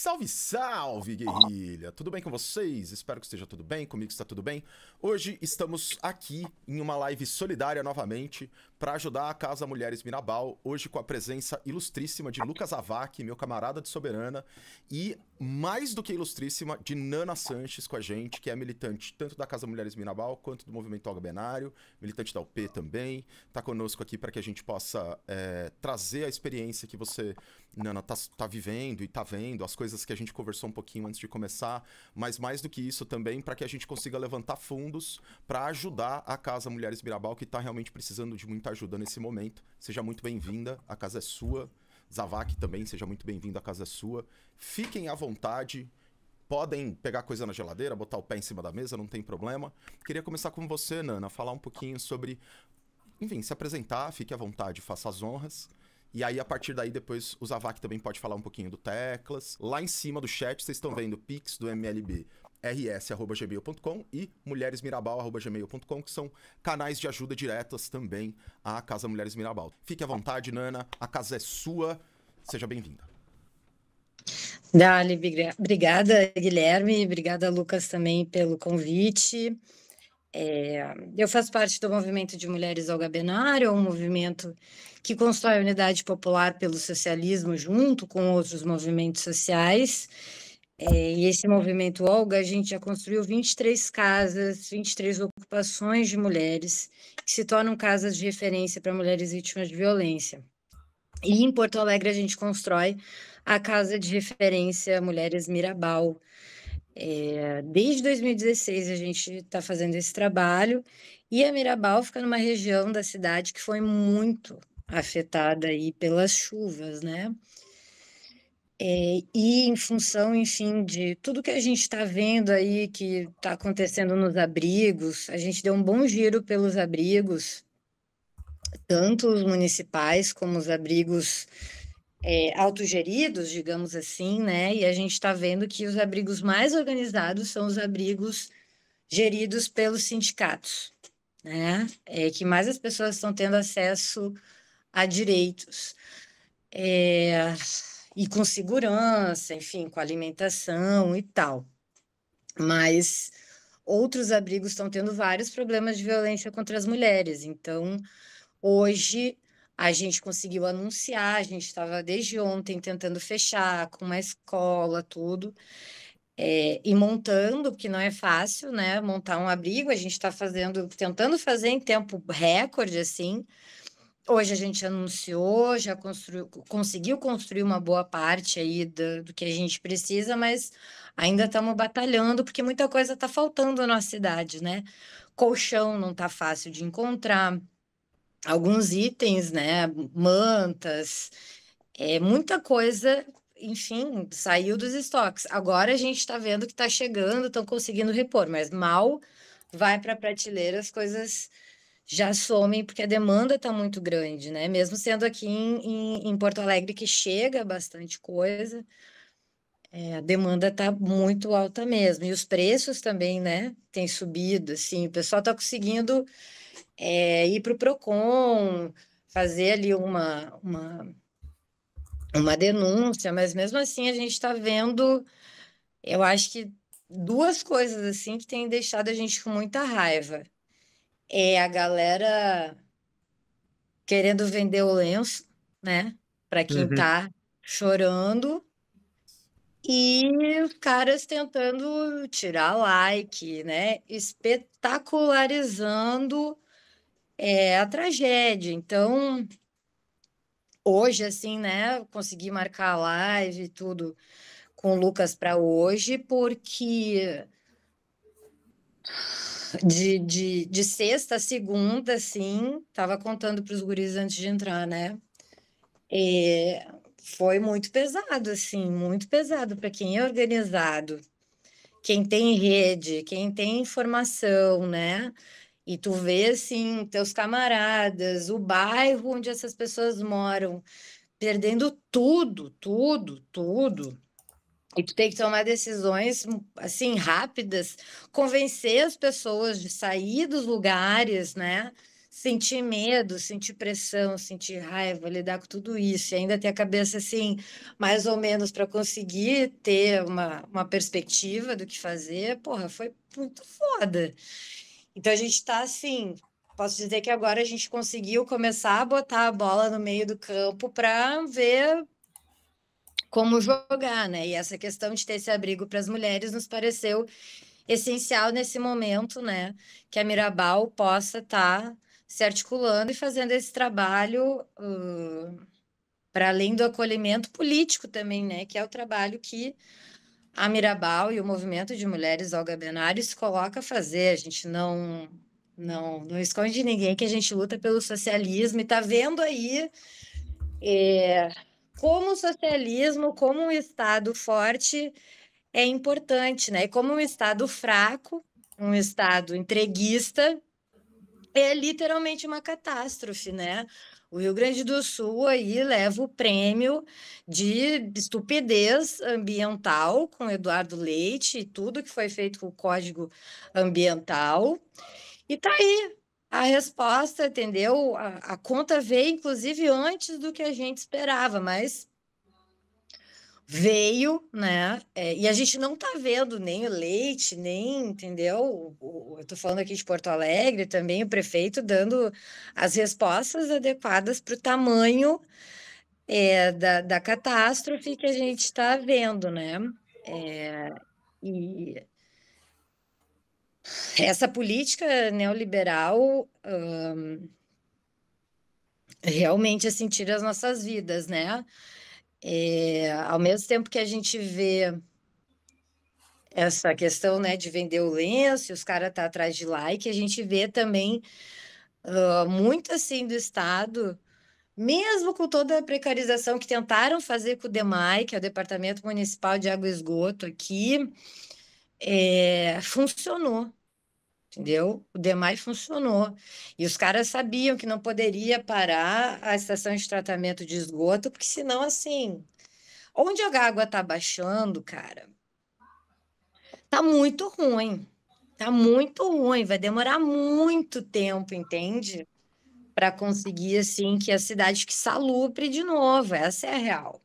Salve, salve, guerrilha! Tudo bem com vocês? Espero que esteja tudo bem, comigo está tudo bem. Hoje estamos aqui em uma live solidária novamente para ajudar a Casa Mulheres Mirabal, hoje com a presença ilustríssima de Lucas Avac, meu camarada de Soberana, e mais do que ilustríssima, de Nana Sanches com a gente, que é militante tanto da Casa Mulheres Mirabal quanto do Movimento Olga Benário, militante da UP também, tá conosco aqui para que a gente possa trazer a experiência que você, Nana, tá vivendo e tá vendo, as coisas que a gente conversou um pouquinho antes de começar, mas mais do que isso também para que a gente consiga levantar fundos para ajudar a Casa Mulheres Mirabal, que tá realmente precisando de muita ajuda nesse momento. Seja muito bem-vinda, a casa é sua. Zavak também, seja muito bem-vindo, a casa é sua. Fiquem à vontade, podem pegar coisa na geladeira, botar o pé em cima da mesa, não tem problema. Queria começar com você, Nana, falar um pouquinho sobre, enfim, se apresentar, fique à vontade, faça as honras. E aí, a partir daí, depois, o Zavak também pode falar um pouquinho do Teclas. Lá em cima do chat, vocês estão vendo o Pix do MLB, rs@gmail.com e mulheresmirabal@gmail.com, que são canais de ajuda diretas também à Casa Mulheres Mirabal. Fique à vontade, Nana, a casa é sua, seja bem-vinda. Dali, obrigada, Guilherme, obrigada, Lucas, também pelo convite. Eu faço parte do movimento de Mulheres Olga Benário, um movimento que constrói a unidade popular pelo socialismo junto com outros movimentos sociais. E esse movimento Olga, a gente já construiu 23 casas, 23 ocupações de mulheres, que se tornam casas de referência para mulheres vítimas de violência. E em Porto Alegre a gente constrói a casa de referência Mulheres Mirabal. Desde 2016 a gente está fazendo esse trabalho, e a Mirabal fica numa região da cidade que foi muito afetada aí pelas chuvas, né? E em função, enfim, de tudo que a gente está vendo aí que está acontecendo nos abrigos, a gente deu um bom giro pelos abrigos, tanto os municipais como os abrigos autogeridos, digamos assim, né? E a gente está vendo que os abrigos mais organizados são os abrigos geridos pelos sindicatos, né? Que mais as pessoas estão tendo acesso a direitos. E com segurança, enfim, com alimentação e tal. Mas outros abrigos estão tendo vários problemas de violência contra as mulheres. Então, hoje, a gente conseguiu anunciar, a gente estava desde ontem tentando fechar com uma escola, tudo, e montando, porque não é fácil, né? Montar um abrigo, a gente está tentando fazer em tempo recorde, assim. Hoje a gente anunciou, já conseguiu construir uma boa parte aí do que a gente precisa, mas ainda estamos batalhando, porque muita coisa está faltando na cidade, né? Colchão não está fácil de encontrar, alguns itens, né? Mantas, muita coisa, enfim, saiu dos estoques. Agora a gente está vendo que está chegando, estão conseguindo repor, mas mal vai para a prateleira, as coisas já somem, porque a demanda está muito grande, né? Mesmo sendo aqui em Porto Alegre, que chega bastante coisa, a demanda está muito alta mesmo. E os preços também, né? Tem subido, assim, o pessoal está conseguindo ir para o Procon, fazer ali uma denúncia, mas mesmo assim a gente está vendo, eu acho que duas coisas assim que têm deixado a gente com muita raiva. A galera querendo vender o lenço, né, para quem está chorando, e os caras tentando tirar like, né, espetacularizando a tragédia. Então, hoje, assim, né, consegui marcar a live e tudo com o Lucas para hoje, porque de sexta a segunda, assim, tava contando para os guris antes de entrar, né? Foi muito pesado, assim, muito pesado para quem é organizado, quem tem rede, quem tem informação, né? E tu vê, assim, teus camaradas, o bairro onde essas pessoas moram, perdendo tudo, tudo, tudo. E tu tem que tomar decisões, assim, rápidas, convencer as pessoas de sair dos lugares, né? sentir medo, sentir pressão, sentir raiva, lidar com tudo isso, e ainda ter a cabeça assim, mais ou menos para conseguir ter uma perspectiva do que fazer, porra, foi muito foda. Então a gente está assim, posso dizer que agora a gente conseguiu começar a botar a bola no meio do campo para ver como jogar, né? E essa questão de ter esse abrigo para as mulheres nos pareceu essencial nesse momento, né? Que a Mirabal possa estar se articulando e fazendo esse trabalho para além do acolhimento político também, né? Que é o trabalho que a Mirabal e o movimento de mulheres Olga Benário se coloca a fazer. A gente não esconde de ninguém que a gente luta pelo socialismo e está vendo aí como o socialismo, como um Estado forte é importante, né? E como um Estado fraco, um Estado entreguista, é literalmente uma catástrofe, né? O Rio Grande do Sul aí leva o prêmio de estupidez ambiental com Eduardo Leite e tudo que foi feito com o Código Ambiental. E tá aí a resposta, entendeu? A conta veio, inclusive, antes do que a gente esperava, mas veio, né? E a gente não está vendo nem o Leite, nem, entendeu? Eu estou falando aqui de Porto Alegre também, o prefeito dando as respostas adequadas para o tamanho da catástrofe que a gente está vendo, né? E essa política neoliberal realmente assim, tira as nossas vidas, né? Ao mesmo tempo que a gente vê essa questão, né, de vender o lenço, e os caras tá atrás de like, a gente vê também muito assim do Estado, mesmo com toda a precarização que tentaram fazer com o DEMAI, que é o Departamento Municipal de Água e Esgoto aqui, funcionou, entendeu? O DEMAI funcionou. E os caras sabiam que não poderia parar a estação de tratamento de esgoto, porque senão, assim, onde a água tá baixando, cara, tá muito ruim. Tá muito ruim, vai demorar muito tempo, entende? Para conseguir assim que a cidade fique salubre de novo, essa é a real.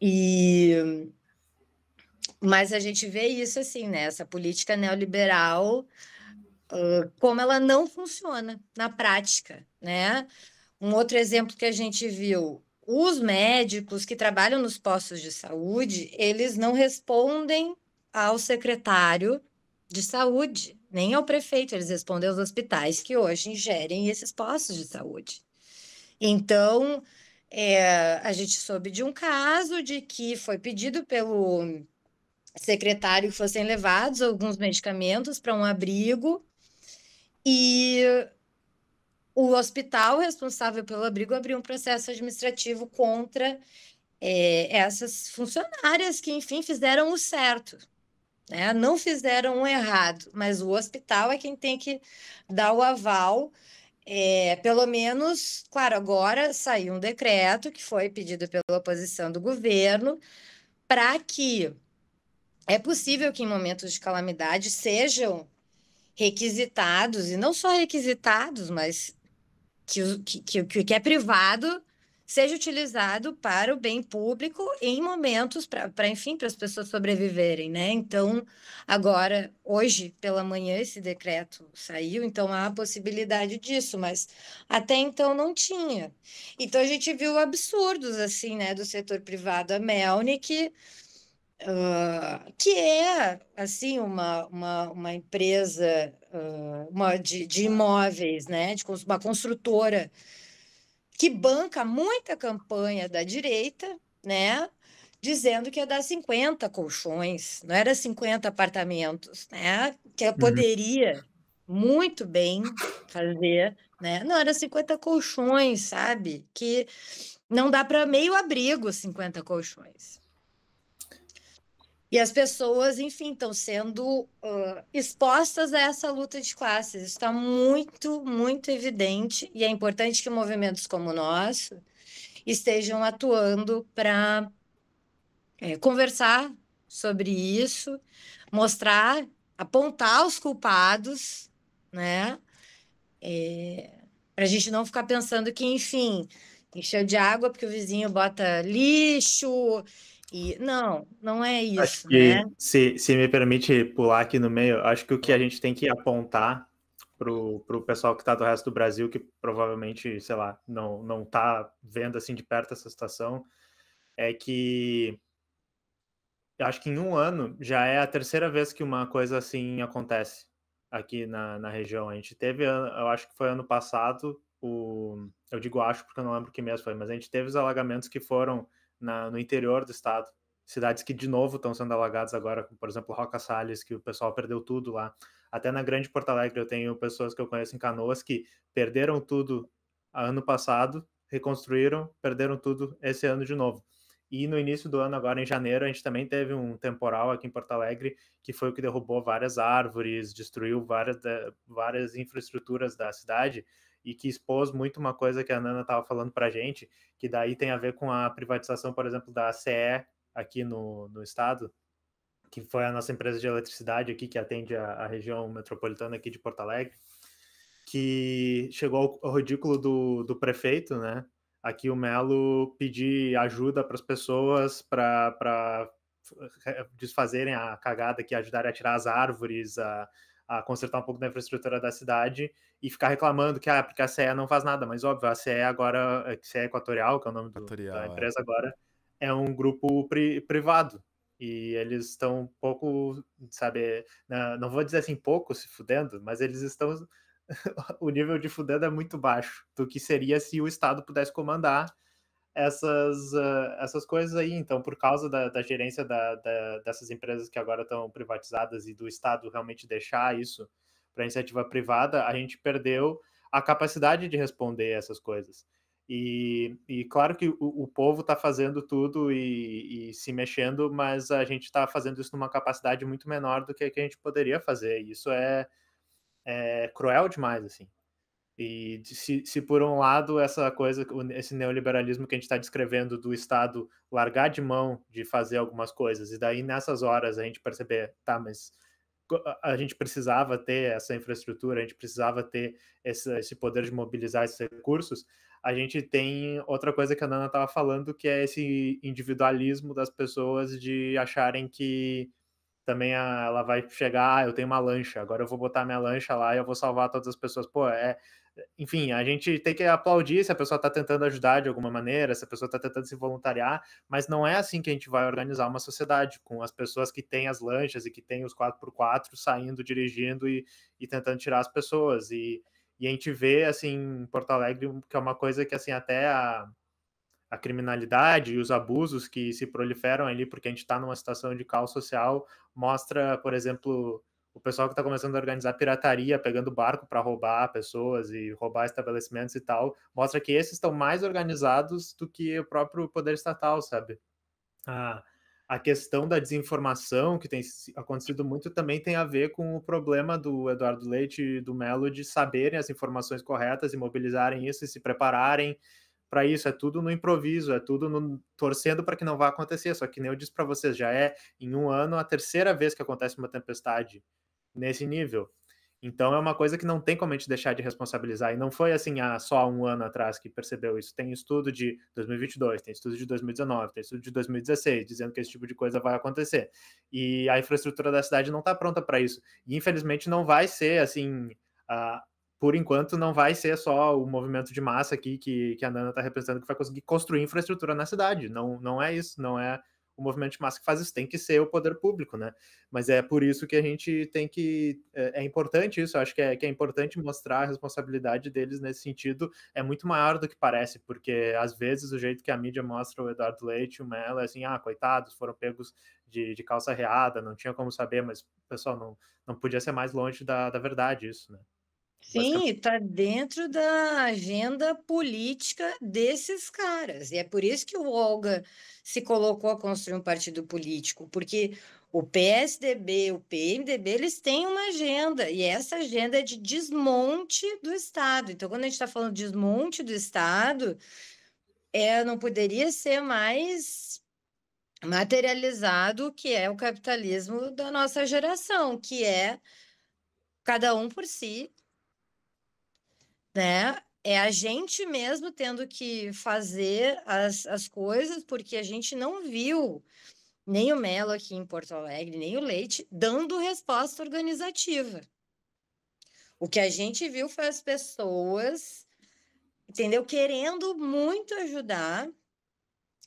E mas a gente vê isso assim, né? Essa política neoliberal, como ela não funciona na prática, né? Um outro exemplo que a gente viu, os médicos que trabalham nos postos de saúde, eles não respondem ao secretário de saúde, nem ao prefeito, eles respondem aos hospitais que hoje gerem esses postos de saúde. Então, a gente soube de um caso de que foi pedido pelo secretário que fossem levados alguns medicamentos para um abrigo e o hospital responsável pelo abrigo abriu um processo administrativo contra essas funcionárias que, enfim, fizeram o certo, né? Não fizeram o errado, mas o hospital é quem tem que dar o aval. Pelo menos, claro, agora saiu um decreto que foi pedido pela oposição do governo para que é possível que em momentos de calamidade sejam requisitados, e não só requisitados, mas que é privado seja utilizado para o bem público em momentos enfim, para as pessoas sobreviverem, né? Então, agora, hoje pela manhã, esse decreto saiu, então há a possibilidade disso, mas até então não tinha. Então, a gente viu absurdos, assim, né, do setor privado, a Melnick, que é, assim, uma empresa de imóveis, né, uma construtora que banca muita campanha da direita, né? Dizendo que ia dar 50 colchões, não era 50 apartamentos, né? Que ela Uhum. poderia muito bem fazer, né? Não, era 50 colchões, sabe? Que não dá para meio abrigo 50 colchões. E as pessoas, enfim, estão sendo expostas a essa luta de classes. Isso está muito, muito evidente, e é importante que movimentos como o nosso estejam atuando para conversar sobre isso, mostrar, apontar os culpados, né? Para a gente não ficar pensando que, enfim, encheu de água porque o vizinho bota lixo. E não, não é Acho isso, né? que, se me permite pular aqui no meio, acho que o que a gente tem que apontar pro pessoal que está do resto do Brasil, que provavelmente, sei lá, não tá vendo assim de perto essa situação, é que eu acho que em um ano já é a terceira vez que uma coisa assim acontece aqui na região. A gente teve, eu acho que foi ano passado, eu digo acho porque eu não lembro que mês foi, mas a gente teve os alagamentos que foram no interior do estado. Cidades que de novo estão sendo alagadas agora, como, por exemplo, Roca Salles, que o pessoal perdeu tudo lá. Até na Grande Porto Alegre eu tenho pessoas que eu conheço em Canoas que perderam tudo ano passado, reconstruíram, perderam tudo esse ano de novo. E no início do ano, agora em janeiro, a gente também teve um temporal aqui em Porto Alegre, que foi o que derrubou várias árvores, destruiu várias infraestruturas da cidade, e que expôs muito uma coisa que a Nana estava falando para a gente, que daí tem a ver com a privatização, por exemplo, da CE aqui no estado, que foi a nossa empresa de eletricidade aqui, que atende a região metropolitana aqui de Porto Alegre, que chegou ao ridículo do prefeito, né? Aqui o Melo pedir ajuda para as pessoas para desfazerem a cagada, que ajudarem a tirar as árvores, a consertar um pouco da infraestrutura da cidade e ficar reclamando que porque a CE não faz nada, mas óbvio, a CE agora, CE Equatorial, que é o nome da Tutorial, empresa agora, é um grupo privado e eles estão um pouco, sabe, não vou dizer assim pouco se fudendo, mas eles estão o nível de fudendo é muito baixo do que seria se o Estado pudesse comandar essas coisas aí. Então, por causa da gerência dessas empresas que agora estão privatizadas e do Estado realmente deixar isso para iniciativa privada, a gente perdeu a capacidade de responder essas coisas. E claro que o povo está fazendo tudo e se mexendo, mas a gente está fazendo isso numa capacidade muito menor do que a gente poderia fazer. E isso é cruel demais, assim. E se por um lado essa coisa, esse neoliberalismo que a gente está descrevendo do Estado largar de mão de fazer algumas coisas, e daí nessas horas a gente perceber, tá, mas a gente precisava ter essa infraestrutura, a gente precisava ter esse poder de mobilizar esses recursos, a gente tem outra coisa que a Nana estava falando, que é esse individualismo das pessoas de acharem que também ela vai chegar, eu tenho uma lancha, agora eu vou botar minha lancha lá e eu vou salvar todas as pessoas. Pô, enfim, a gente tem que aplaudir se a pessoa está tentando ajudar de alguma maneira, se a pessoa está tentando se voluntariar, mas não é assim que a gente vai organizar uma sociedade, com as pessoas que têm as lanchas e que têm os 4x4 saindo, dirigindo e tentando tirar as pessoas. E a gente vê, assim, em Porto Alegre, que é uma coisa que, assim, até a criminalidade e os abusos que se proliferam ali, porque a gente está numa situação de caos social, mostra, por exemplo, o pessoal que está começando a organizar pirataria, pegando barco para roubar pessoas e roubar estabelecimentos e tal, mostra que esses estão mais organizados do que o próprio poder estatal, sabe? A questão da desinformação que tem acontecido muito também tem a ver com o problema do Eduardo Leite e do Melo de saberem as informações corretas e mobilizarem isso e se prepararem para isso. É tudo no improviso, é tudo torcendo para que não vá acontecer. Só que nem eu disse para vocês, já é em um ano a terceira vez que acontece uma tempestade nesse nível. Então é uma coisa que não tem como a gente deixar de responsabilizar. E não foi assim só um ano atrás que percebeu isso. Tem estudo de 2022, tem estudo de 2019, tem estudo de 2016, dizendo que esse tipo de coisa vai acontecer. E a infraestrutura da cidade não está pronta para isso. E infelizmente não vai ser assim. Por enquanto, não vai ser só o movimento de massa aqui que a Nana está representando que vai conseguir construir infraestrutura na cidade. Não é isso, não é o movimento de massa que faz isso, tem que ser o poder público, né? Mas é por isso que a gente tem que. É importante isso, eu acho que é importante mostrar a responsabilidade deles nesse sentido. É muito maior do que parece, porque às vezes o jeito que a mídia mostra o Eduardo Leite, o Mello, é assim, coitados, foram pegos de calça reada, não tinha como saber, mas, pessoal, não podia ser mais longe da verdade isso, né? Sim, está dentro da agenda política desses caras. E é por isso que o Olga se colocou a construir um partido político, porque o PSDB, o PMDB, eles têm uma agenda, e essa agenda é de desmonte do Estado. Então, quando a gente está falando de desmonte do Estado, não poderia ser mais materializado o que é o capitalismo da nossa geração, que é cada um por si, né? É a gente mesmo tendo que fazer as coisas, porque a gente não viu nem o Melo aqui em Porto Alegre, nem o Leite, dando resposta organizativa. O que a gente viu foi as pessoas, entendeu? Querendo muito ajudar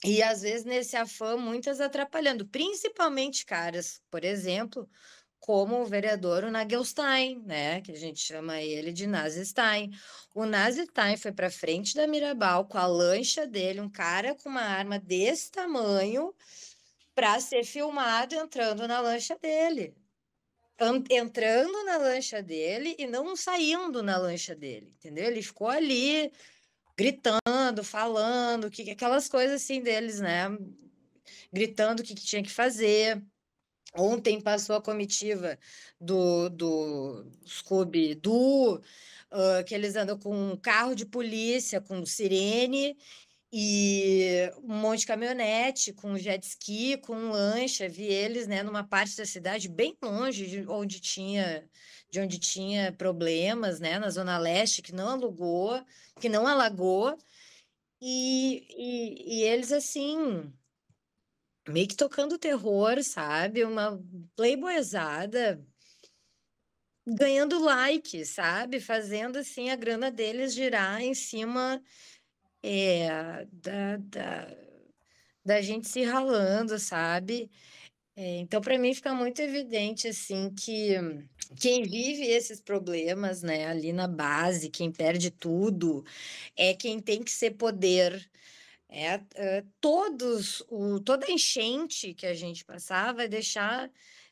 e, às vezes, nesse afã, muitas atrapalhando. Principalmente caras, por exemplo, como o vereador o Nagelstein, né? Que a gente chama ele de Nazi-Stein. O Nazi-Stein foi para frente da Mirabal com a lancha dele, um cara com uma arma desse tamanho, para ser filmado entrando na lancha dele. Entrando na lancha dele e não saindo na lancha dele, entendeu? Ele ficou ali gritando, falando, aquelas coisas assim deles, né? Gritando o que tinha que fazer. Ontem passou a comitiva do Scooby-Doo, que eles andam com um carro de polícia, com sirene, e um monte de caminhonete, com jet ski, com lancha. Vi eles, né, numa parte da cidade bem longe de onde tinha problemas, né, na Zona Leste, que não alagou, e eles, assim, meio que tocando terror, sabe? Uma playboyzada ganhando like, sabe? Fazendo, assim, a grana deles girar em cima da gente se ralando, sabe? Então, para mim, fica muito evidente, assim, que quem vive esses problemas, né, ali na base, quem perde tudo, é quem tem que ser poder. Toda a enchente que a gente passar vai deixar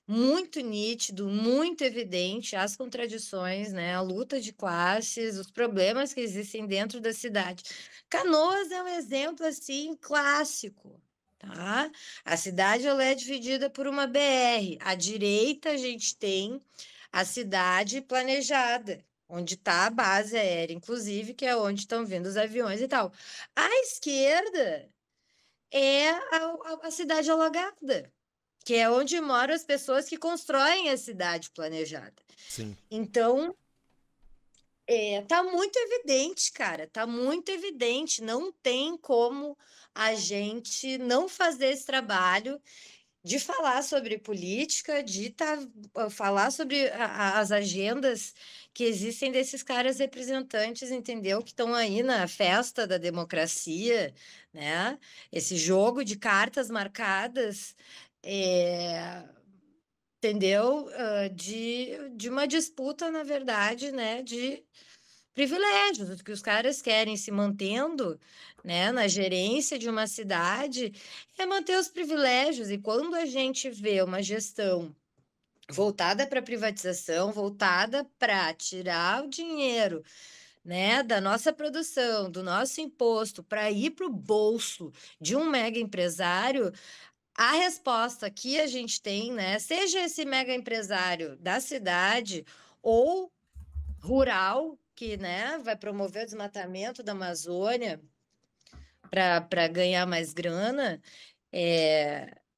muito nítido, muito evidente as contradições, né? A luta de classes, os problemas que existem dentro da cidade. Canoas é um exemplo assim clássico, tá? A cidade ela é dividida por uma BR. À direita a gente tem a cidade planejada, onde está a base aérea, inclusive, que é onde estão vindo os aviões e tal. À esquerda é a cidade alagada, que é onde moram as pessoas que constroem a cidade planejada. Sim. Então, tá muito evidente, cara, tá muito evidente. Não tem como a gente não fazer esse trabalho de falar sobre política, de falar sobre as agendas que existem desses caras representantes, entendeu? Que estão aí na festa da democracia, né? Esse jogo de cartas marcadas, entendeu? De uma disputa, na verdade, né? De privilégios, que os caras querem se mantendo, né, na gerência de uma cidade, é manter os privilégios. E quando a gente vê uma gestão voltada para a privatização, voltada para tirar o dinheiro, né, da nossa produção, do nosso imposto, para ir para o bolso de um mega empresário, a resposta que a gente tem, né, seja esse mega empresário da cidade ou rural, que, né, vai promover o desmatamento da Amazônia para ganhar mais grana,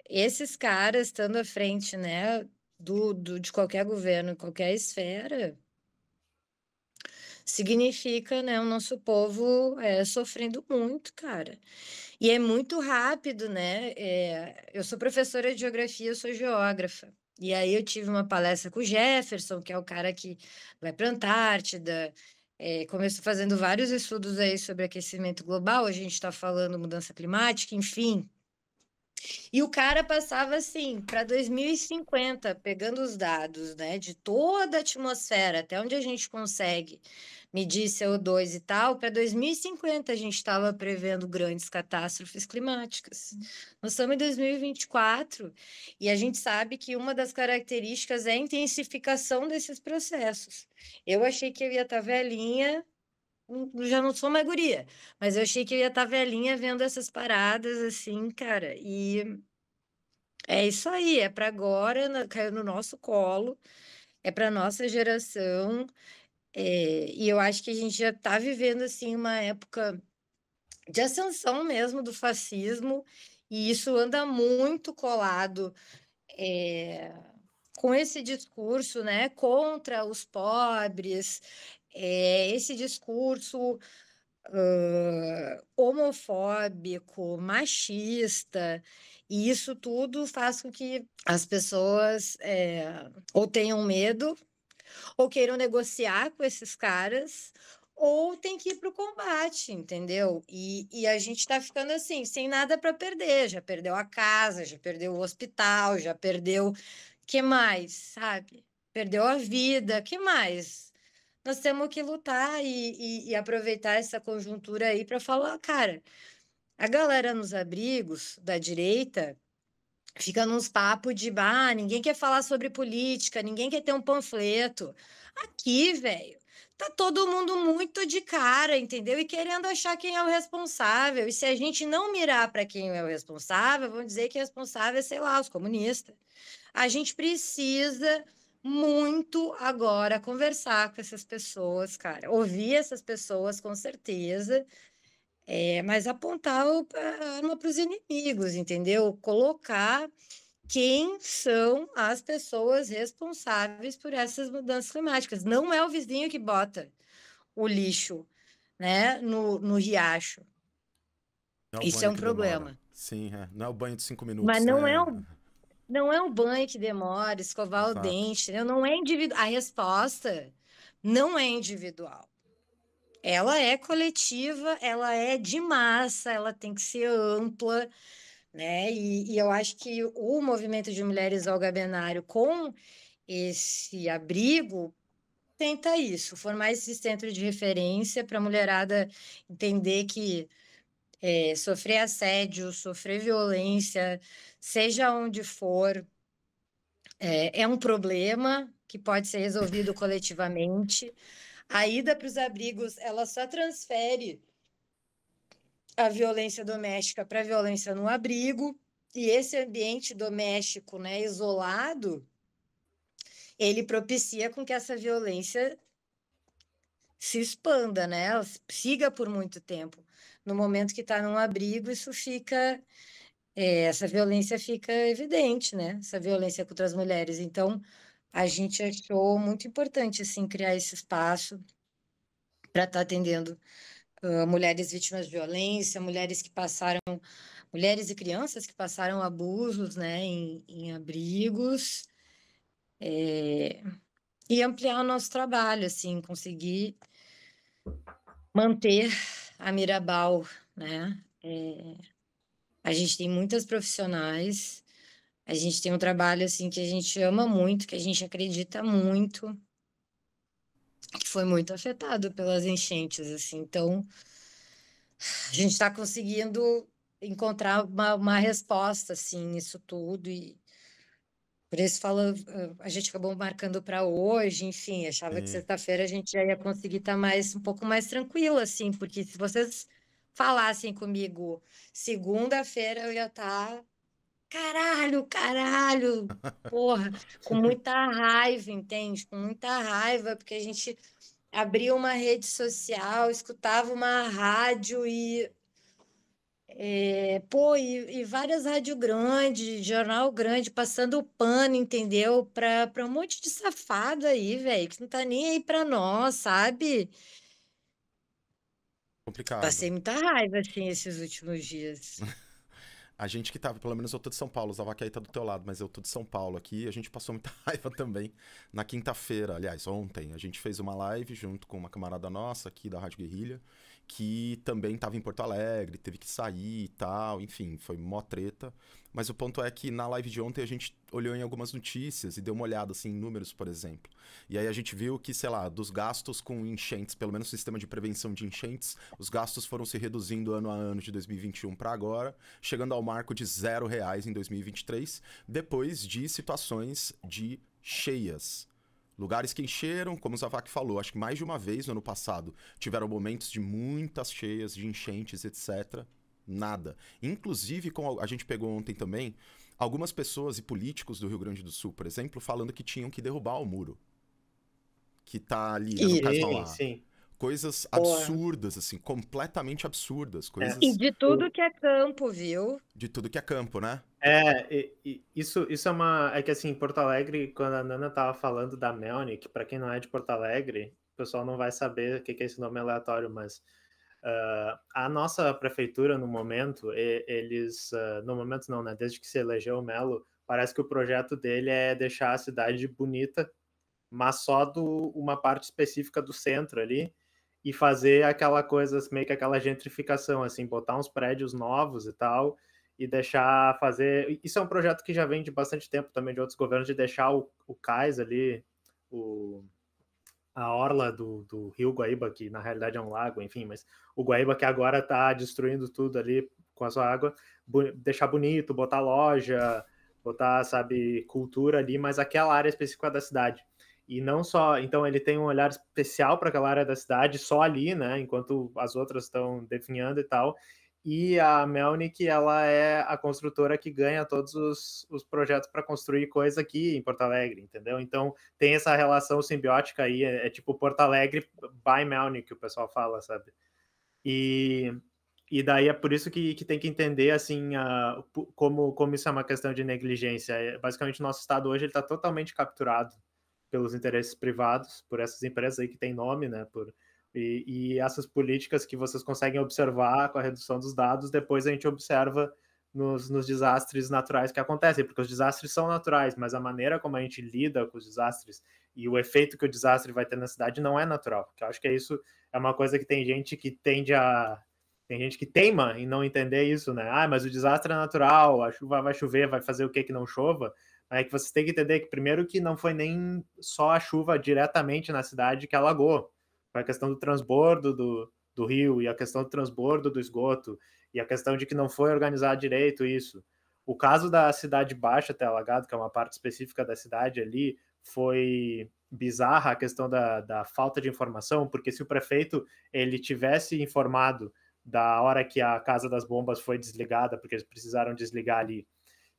esses caras estando à frente, né, de qualquer governo, qualquer esfera, significa, né, o nosso povo sofrendo muito, cara. E é muito rápido, né? Eu sou professora de geografia, eu sou geógrafa. E aí eu tive uma palestra com o Jefferson, que é o cara que vai para a Antártida, começou fazendo vários estudos aí sobre aquecimento global, a gente está falando mudança climática, enfim. E o cara passava assim, para 2050, pegando os dados, né, de toda a atmosfera, até onde a gente consegue medir CO2 e tal, para 2050 a gente estava prevendo grandes catástrofes climáticas. Nós estamos em 2024 e a gente sabe que uma das características é a intensificação desses processos. Eu achei que eu ia estar velhinha, já não sou mais guria, mas eu achei que eu ia estar velhinha vendo essas paradas assim, cara, e é isso aí, é para agora, caiu no nosso colo, é para nossa geração, e eu acho que a gente já está vivendo assim uma época de ascensão mesmo do fascismo, e isso anda muito colado com esse discurso, né, contra os pobres, esse discurso homofóbico, machista, e isso tudo faz com que as pessoas ou tenham medo, ou queiram negociar com esses caras, ou tem que ir para o combate, entendeu? E a gente está ficando assim, sem nada para perder. Já perdeu a casa, já perdeu o hospital, já perdeu. Que mais, sabe? Perdeu a vida, que mais? Nós temos que lutar e aproveitar essa conjuntura aí para falar, cara, a galera nos abrigos da direita fica nos papos de, ninguém quer falar sobre política, ninguém quer ter um panfleto. Aqui, velho, tá todo mundo muito de cara, entendeu? E querendo achar quem é o responsável. E se a gente não mirar para quem é o responsável, vão dizer que o responsável é, sei lá, os comunistas. A gente precisa muito agora conversar com essas pessoas, cara. Ouvir essas pessoas com certeza, mas apontar a arma para os inimigos, entendeu? Colocar quem são as pessoas responsáveis por essas mudanças climáticas. Não é o vizinho que bota o lixo, né, no riacho. Não é o Isso é banho um que demora. problema. Sim, não é o banho de 5 Mas minutos, não é né? o Não é o banho que demora, escovar o Exato. dente, entendeu? Não é individual. A resposta não é individual. Ela é coletiva, ela é de massa, ela tem que ser ampla, né? E eu acho que o movimento de mulheres ao gabenário com esse abrigo tenta isso, formar esse centro de referência para a mulherada entender que sofrer assédio, sofrer violência, seja onde for, é um problema que pode ser resolvido coletivamente. A ida para os abrigos, ela só transfere a violência doméstica para a violência no abrigo, e esse ambiente doméstico, né, isolado, ele propicia com que essa violência se expanda, né, ela siga por muito tempo. No momento que está num abrigo, isso fica, essa violência fica evidente, né, essa violência contra as mulheres. Então, a gente achou muito importante, assim, criar esse espaço para estar atendendo mulheres vítimas de violência, mulheres e crianças que passaram abusos, né, em abrigos, e ampliar o nosso trabalho, assim, conseguir manter a Mirabal, né? A gente tem muitas profissionais, a gente tem um trabalho, assim, que a gente ama muito, que a gente acredita muito, que foi muito afetado pelas enchentes, assim, então a gente está conseguindo encontrar uma resposta, assim, nisso tudo, e por isso fala, a gente acabou marcando para hoje, enfim, achava que Sim. sexta-feira a gente já ia conseguir estar um pouco mais tranquila, assim, porque se vocês falassem comigo segunda-feira, eu ia estar, caralho, caralho, porra, com muita raiva, entende? Com muita raiva, porque a gente abria uma rede social, escutava uma rádio e várias rádios grandes, jornal grande, passando o pano, entendeu? Para um monte de safado aí, velho, que não tá nem aí para nós, sabe? Complicado. Passei muita raiva, assim, esses últimos dias. A gente que tava, pelo menos eu tô de São Paulo, o Zavaquei tá do teu lado, mas eu tô de São Paulo aqui, a gente passou muita raiva também na quinta-feira, aliás, ontem. A gente fez uma live junto com uma camarada nossa aqui da Rádio Guerrilha, que também tava em Porto Alegre, teve que sair e tal, enfim, foi mó treta. Mas o ponto é que na live de ontem a gente olhou em algumas notícias e deu uma olhada, assim, em números, por exemplo. E aí a gente viu que, sei lá, dos gastos com enchentes, pelo menos o sistema de prevenção de enchentes, os gastos foram se reduzindo ano a ano de 2021 para agora, chegando ao marco de R$0 em 2023, depois de situações de cheias. Lugares que encheram, como o Zavak falou, acho que mais de uma vez no ano passado tiveram momentos de muitas cheias, de enchentes, etc. Nada. Inclusive, como a gente pegou ontem também, algumas pessoas e políticos do Rio Grande do Sul, por exemplo, falando que tinham que derrubar o muro. Que tá ali, as E, caras estão Sim, lá. sim. Coisas porra. absurdas, assim, completamente absurdas. É. E Coisas de tudo que é campo, viu? de tudo que é campo, né? Isso é uma. É que assim, em Porto Alegre, quando a Nana tava falando da Melnick, para quem não é de Porto Alegre, pessoal não vai saber o que é esse nome aleatório, mas a nossa prefeitura, no momento, no momento não, né? Desde que se elegeu o Melo, parece que o projeto dele é deixar a cidade bonita, mas só uma parte específica do centro ali, e fazer aquela coisa, meio que aquela gentrificação, assim, botar uns prédios novos e tal, e deixar fazer... Isso é um projeto que já vem de bastante tempo também, de outros governos, de deixar o cais ali, a orla do rio Guaíba, que na realidade é um lago, enfim, mas o Guaíba que agora está destruindo tudo ali com a sua água, deixar bonito, botar loja, botar, sabe, cultura ali, mas aquela área específica da cidade. E não só, então ele tem um olhar especial para aquela área da cidade, só ali, né, enquanto as outras estão definhando e tal. E a Melnick, ela é a construtora que ganha todos os projetos para construir coisa aqui em Porto Alegre, entendeu? Então tem essa relação simbiótica aí, é tipo Porto Alegre by Melnick, que o pessoal fala, sabe? E daí é por isso que tem que entender, assim, como isso é uma questão de negligência. Basicamente, o nosso estado hoje está totalmente capturado pelos interesses privados, por essas empresas aí que tem nome, né? E essas políticas que vocês conseguem observar com a redução dos dados, depois a gente observa nos desastres naturais que acontecem, porque os desastres são naturais, mas a maneira como a gente lida com os desastres e o efeito que o desastre vai ter na cidade não é natural. Porque eu acho que isso é uma coisa que tem gente que tende a... Tem gente que teima em não entender isso, né? Ah, mas o desastre é natural, a chuva vai chover, vai fazer o que não chova? É que vocês têm que entender que, primeiro, que não foi nem só a chuva diretamente na cidade que alagou. Foi a questão do transbordo do rio e a questão do transbordo do esgoto e a questão de que não foi organizado direito isso. O caso da Cidade Baixa ter alagado, que é uma parte específica da cidade ali, foi bizarra a questão da falta de informação, porque se o prefeito ele tivesse informado da hora que a Casa das Bombas foi desligada, porque eles precisaram desligar ali,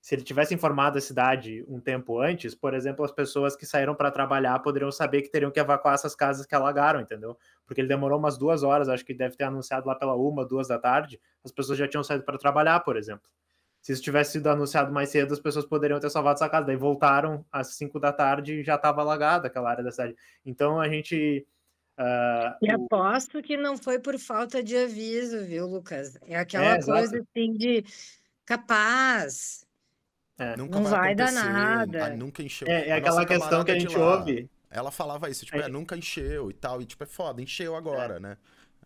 se ele tivesse informado a cidade um tempo antes, por exemplo, as pessoas que saíram para trabalhar poderiam saber que teriam que evacuar essas casas que alagaram, entendeu? Porque ele demorou umas 2 horas, acho que deve ter anunciado lá pela 1, 2 da tarde, as pessoas já tinham saído para trabalhar, por exemplo. Se isso tivesse sido anunciado mais cedo, as pessoas poderiam ter salvado essa casa. Daí voltaram às 5 da tarde e já estava alagada aquela área da cidade. Então a gente... E aposto que não foi por falta de aviso, viu, Lucas? É aquela coisa exato. assim de capaz, Nunca não vai vai dar acontecer, nada. nunca encheu. É A nossa aquela questão que camarada a de gente lá, ouve. ela falava isso, tipo, nunca encheu e tal, e tipo, é foda, encheu agora, né?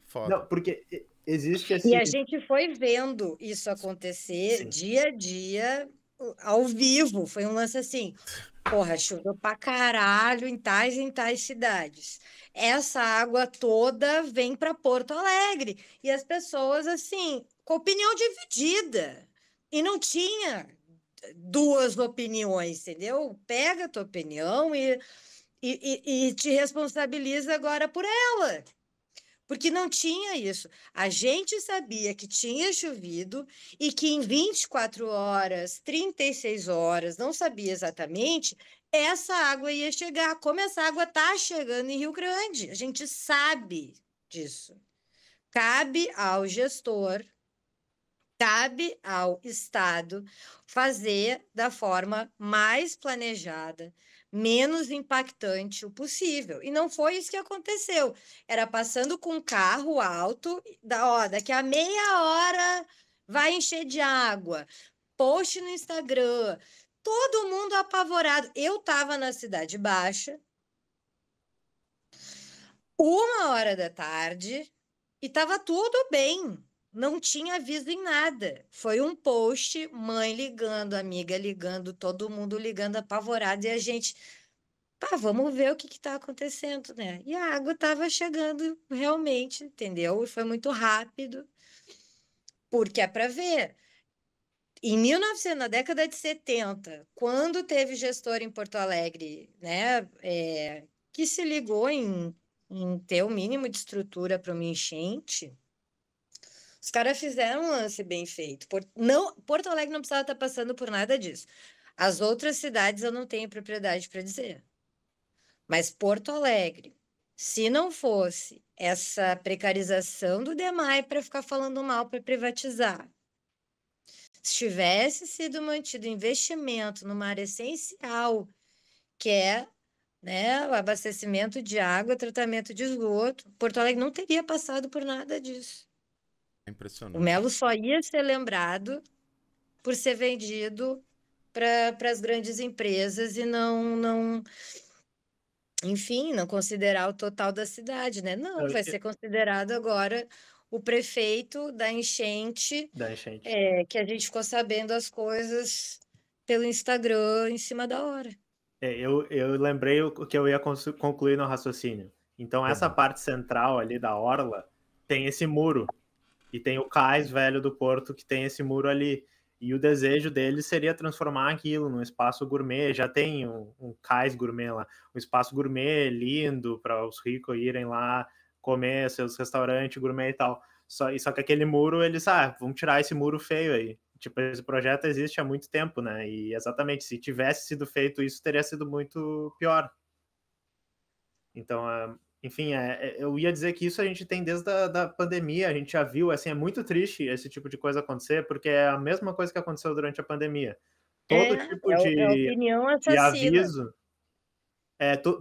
Foda. Não, porque existe E esse... a gente foi vendo isso acontecer Sim. dia a dia, ao vivo. Foi um lance assim, porra, choveu pra caralho em tais cidades. Essa água toda vem para Porto Alegre. E as pessoas, assim, com opinião dividida. E não tinha duas opiniões, entendeu? Pega a tua opinião e te responsabiliza agora por ela. Porque não tinha isso. A gente sabia que tinha chovido e que em 24 horas, 36 horas, não sabia exatamente, essa água ia chegar. Como essa água está chegando em Rio Grande, a gente sabe disso. Cabe ao gestor, cabe ao Estado fazer da forma mais planejada, menos impactante o possível. E não foi isso que aconteceu. Era passando com um carro alto, daqui a meia hora vai encher de água. Post no Instagram, todo mundo apavorado. Eu estava na Cidade Baixa, 1 hora da tarde, e estava tudo bem. Não tinha aviso em nada. Foi um post, mãe ligando, amiga ligando, todo mundo ligando apavorado, e a gente, pá, vamos ver o que está acontecendo, né? E a água estava chegando realmente, entendeu? E foi muito rápido, porque é para ver. Em 1900, na década de 70, quando teve gestor em Porto Alegre, né, que se ligou em ter o mínimo de estrutura para uma enchente, os caras fizeram um lance bem feito. Porto Alegre não precisava estar passando por nada disso. As outras cidades eu não tenho propriedade para dizer. Mas Porto Alegre, se não fosse essa precarização do DEMAI para ficar falando mal para privatizar, se tivesse sido mantido investimento numa área essencial, que é né? O abastecimento de água, tratamento de esgoto. Porto Alegre não teria passado por nada disso. É O impressionante. Melo só ia ser lembrado por ser vendido para as grandes empresas e enfim, não considerar o total da cidade, né? Não, vai ser considerado agora o prefeito da enchente, Da enchente. que a gente ficou sabendo as coisas pelo Instagram em cima da hora. Eu lembrei o que eu ia concluir no raciocínio. Então, essa parte central ali da orla tem esse muro. E tem o cais velho do Porto, que tem esse muro ali. E o desejo deles seria transformar aquilo num espaço gourmet. Já tem um cais gourmet lá. Um espaço gourmet lindo para os ricos irem lá comer seus restaurantes gourmet e tal. Só que aquele muro, eles, vamos tirar esse muro feio aí. Tipo, esse projeto existe há muito tempo, né? E exatamente, se tivesse sido feito isso, teria sido muito pior. Então, enfim, eu ia dizer que isso a gente tem desde da pandemia, a gente já viu, assim, é muito triste esse tipo de coisa acontecer, porque é a mesma coisa que aconteceu durante a pandemia. Todo tipo É opinião de assassina. aviso,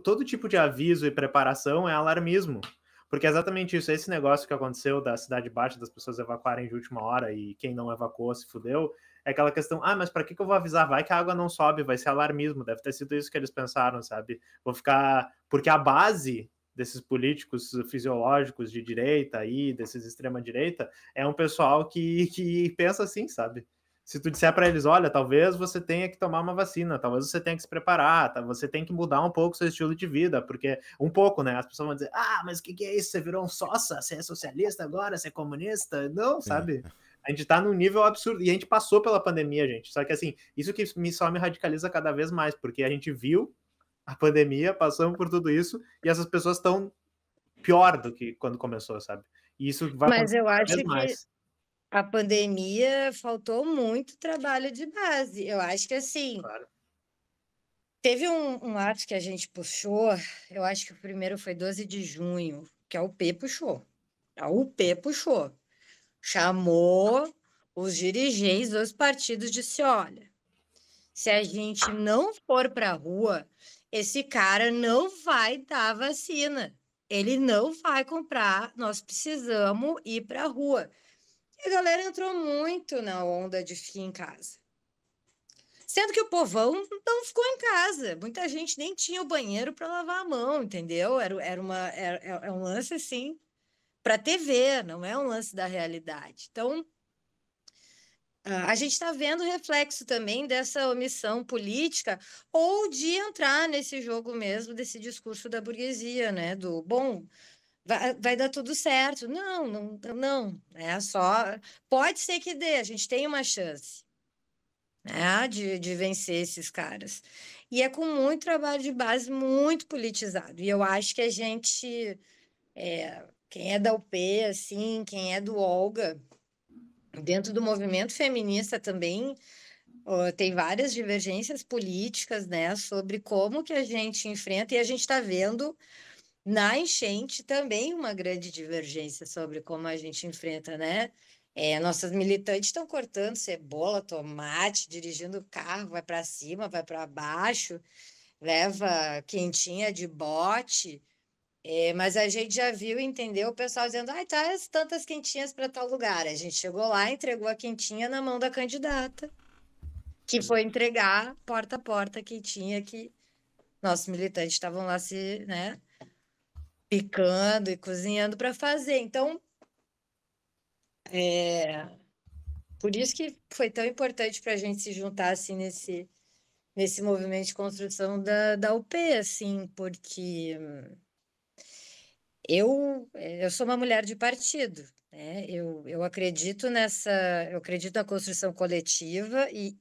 todo tipo de aviso e preparação é alarmismo. Porque é exatamente isso, esse negócio que aconteceu da Cidade Baixa, das pessoas evacuarem de última hora e quem não evacuou se fudeu, é aquela questão, mas para que eu vou avisar? Vai que a água não sobe, vai ser alarmismo, deve ter sido isso que eles pensaram, sabe? Vou ficar... Porque a base desses políticos fisiológicos de direita aí, desses extrema-direita, é um pessoal que pensa assim, sabe? Se tu disser para eles, olha, talvez você tenha que tomar uma vacina, talvez você tenha que se preparar, você tem que mudar um pouco o seu estilo de vida, porque um pouco, né? As pessoas vão dizer, mas o que é isso? Você virou um sossa? Você é socialista agora? Você é comunista? Não, sabe? A gente tá num nível absurdo, e a gente passou pela pandemia, gente. Só que assim, isso que só me radicaliza cada vez mais, porque a gente viu a pandemia, passamos por tudo isso, e essas pessoas estão pior do que quando começou, sabe? E isso vai Mas acontecer eu cada acho vez que mais. a pandemia faltou muito trabalho de base. Eu acho que assim, Claro. teve um ato que a gente puxou, eu acho que o primeiro foi 12 de junho, que a UP puxou. A UP puxou. Chamou os dirigentes dos partidos e disse: olha, se a gente não for para a rua, esse cara não vai dar vacina. Ele não vai comprar, nós precisamos ir para a rua. E a galera entrou muito na onda de ficar em casa. Sendo que o povão não ficou em casa. Muita gente nem tinha o banheiro para lavar a mão, entendeu? É um lance assim para TV, não é um lance da realidade. Então, a gente está vendo reflexo também dessa omissão política ou de entrar nesse jogo mesmo, desse discurso da burguesia, né? Do bom, vai dar tudo certo. Não, não, não. É só. Pode ser que dê, a gente tem uma chance, né, de vencer esses caras. E é com muito trabalho de base, muito politizado. E eu acho que a gente, quem é da UP, assim, quem é do Olga, dentro do movimento feminista também, tem várias divergências políticas, né, sobre como que a gente enfrenta, e a gente está vendo na enchente também uma grande divergência sobre como a gente enfrenta, né? Nossas militantes estão cortando cebola, tomate, dirigindo o carro, vai para cima, vai para baixo, leva quentinha de bote. Mas a gente já viu e entendeu o pessoal dizendo, tá tantas quentinhas para tal lugar. A gente chegou lá, entregou a quentinha na mão da candidata, que foi entregar porta a porta a quentinha que nossos militantes estavam lá se, né, picando e cozinhando para fazer. Então, por isso que foi tão importante para a gente se juntar assim nesse movimento de construção da UP, assim, porque eu sou uma mulher de partido, né? Eu acredito eu acredito na construção coletiva e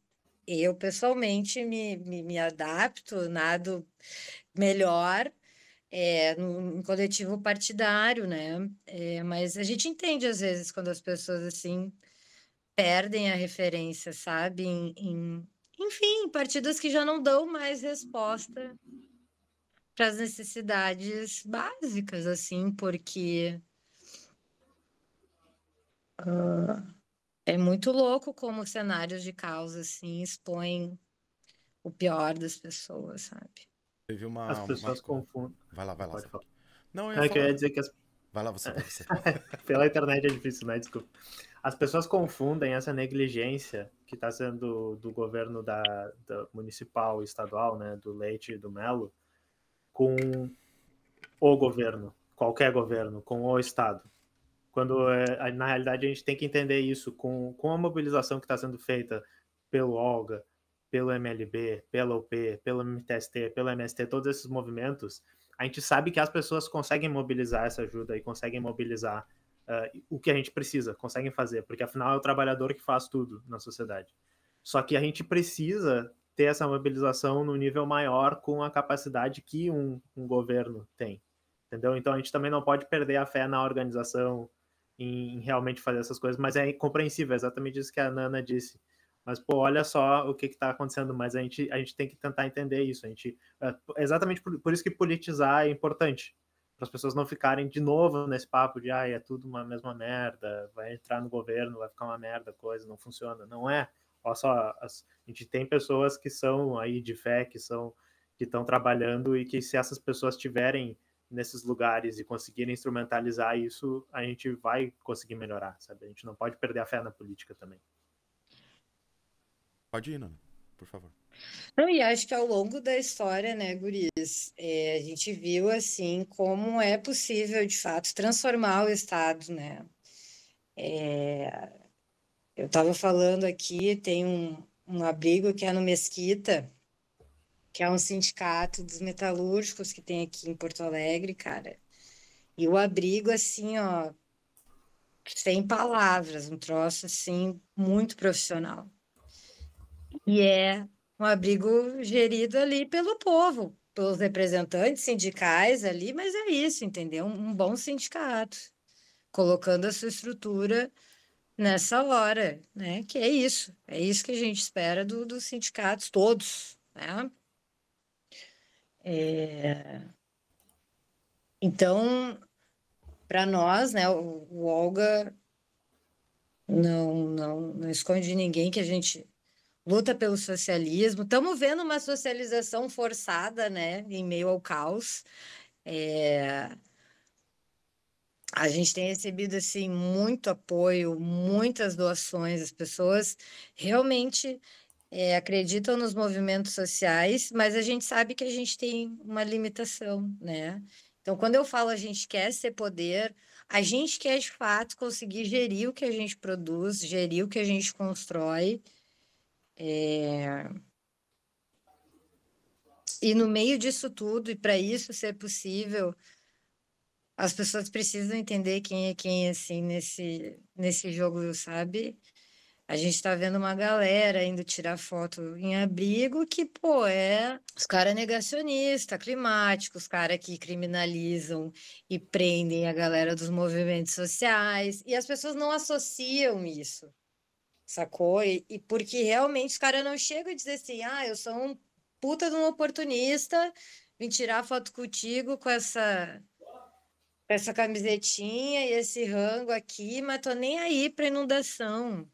eu pessoalmente me adapto, nado melhor num coletivo partidário, né? Mas a gente entende às vezes quando as pessoas assim perdem a referência, sabe? Enfim, partidos que já não dão mais resposta para as necessidades básicas, assim, porque é muito louco como cenários de causa assim expõem o pior das pessoas, sabe? Teve As pessoas confundem. Vai lá. Pode falar. Não, eu ia dizer que Vai lá, você. Pela internet é difícil, né? Desculpa. As pessoas confundem essa negligência que está sendo do governo da municipal e estadual, né? Do Leite e do Melo, com o governo, qualquer governo, com o Estado. Quando, na realidade, a gente tem que entender isso com a mobilização que está sendo feita pelo Olga, pelo MLB, pela UP, pelo MTST, pelo MST, todos esses movimentos, a gente sabe que as pessoas conseguem mobilizar essa ajuda e conseguem mobilizar o que a gente precisa, conseguem fazer, porque afinal é o trabalhador que faz tudo na sociedade. Só que a gente precisa ter essa mobilização no nível maior com a capacidade que um governo tem, entendeu? Então a gente também não pode perder a fé na organização, em realmente fazer essas coisas, mas é compreensível, é exatamente isso que a Nana disse. Mas, pô, olha só o que está acontecendo, mas a gente tem que tentar entender isso. Exatamente por isso que politizar é importante, para as pessoas não ficarem de novo nesse papo de é tudo uma mesma merda, vai entrar no governo, vai ficar uma merda, coisa, não funciona. Não é. Olha só, a gente tem pessoas que são aí de fé, que estão trabalhando, e que se essas pessoas tiverem nesses lugares e conseguirem instrumentalizar isso, a gente vai conseguir melhorar, sabe? A gente não pode perder a fé na política também. Pode ir, Nana, por favor. Não, e acho que ao longo da história, né, guris, a gente viu, assim, como é possível, de fato, transformar o Estado, né? Eu estava falando aqui, tem um abrigo que é no Mesquita, que é um sindicato dos metalúrgicos que tem aqui em Porto Alegre, cara. E o abrigo, assim, ó, sem palavras, um troço, assim, muito profissional. E é um abrigo gerido ali pelo povo, pelos representantes sindicais ali, mas é isso, entendeu? Um bom sindicato, colocando a sua estrutura nessa hora, né? Que é isso que a gente espera dos sindicatos todos, né? Então, para nós, né, o Olga não esconde de ninguém que a gente luta pelo socialismo. Estamos vendo uma socialização forçada, né, em meio ao caos. A gente tem recebido assim muito apoio, muitas doações. As pessoas realmente acreditam nos movimentos sociais, mas a gente sabe que a gente tem uma limitação, né? Então, quando eu falo a gente quer ser poder, a gente quer de fato conseguir gerir o que a gente produz, gerir o que a gente constrói. E no meio disso tudo, e para isso ser possível, as pessoas precisam entender quem é quem, assim, nesse jogo, sabe? A gente está vendo uma galera indo tirar foto em abrigo que, pô, os caras negacionistas, climáticos, os caras que criminalizam e prendem a galera dos movimentos sociais, e as pessoas não associam isso, sacou? E porque realmente os caras não chegam a dizer assim, eu sou um puta de um oportunista, vim tirar foto contigo com essa camisetinha e esse rango aqui, mas tô nem aí para inundação.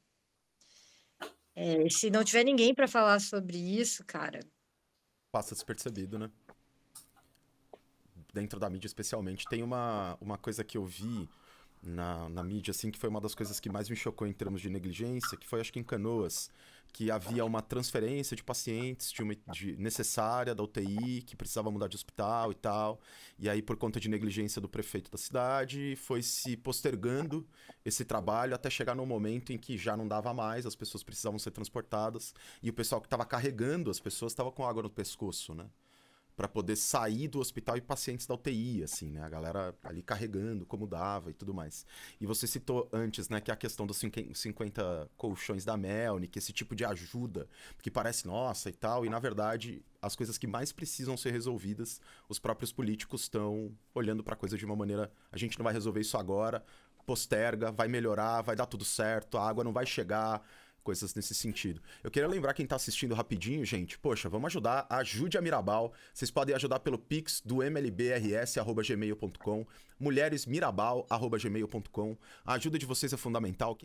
Se não tiver ninguém para falar sobre isso, cara. Passa despercebido, né? Dentro da mídia, especialmente, tem uma coisa que eu vi na mídia, assim, que foi uma das coisas que mais me chocou em termos de negligência, que foi, acho que em Canoas, que havia uma transferência de pacientes necessária da UTI, que precisava mudar de hospital e tal, e aí, por conta de negligência do prefeito da cidade, foi se postergando esse trabalho até chegar no momento em que já não dava mais, as pessoas precisavam ser transportadas, e o pessoal que estava carregando as pessoas estava com água no pescoço, né? Pra poder sair do hospital e pacientes da UTI, assim, né? A galera ali carregando como dava e tudo mais. E você citou antes, né, que é a questão dos 50 colchões da Melnick, esse tipo de ajuda, que parece nossa e tal, e na verdade, as coisas que mais precisam ser resolvidas, os próprios políticos estão olhando pra coisa de uma maneira, a gente não vai resolver isso agora, posterga, vai melhorar, vai dar tudo certo, a água não vai chegar, coisas nesse sentido. Eu queria lembrar quem tá assistindo rapidinho, gente, poxa, vamos ajudar, ajude a Mirabal, vocês podem ajudar pelo Pix do mlbrs@gmail.com, mulheresmirabal@gmail.com, a ajuda de vocês é fundamental.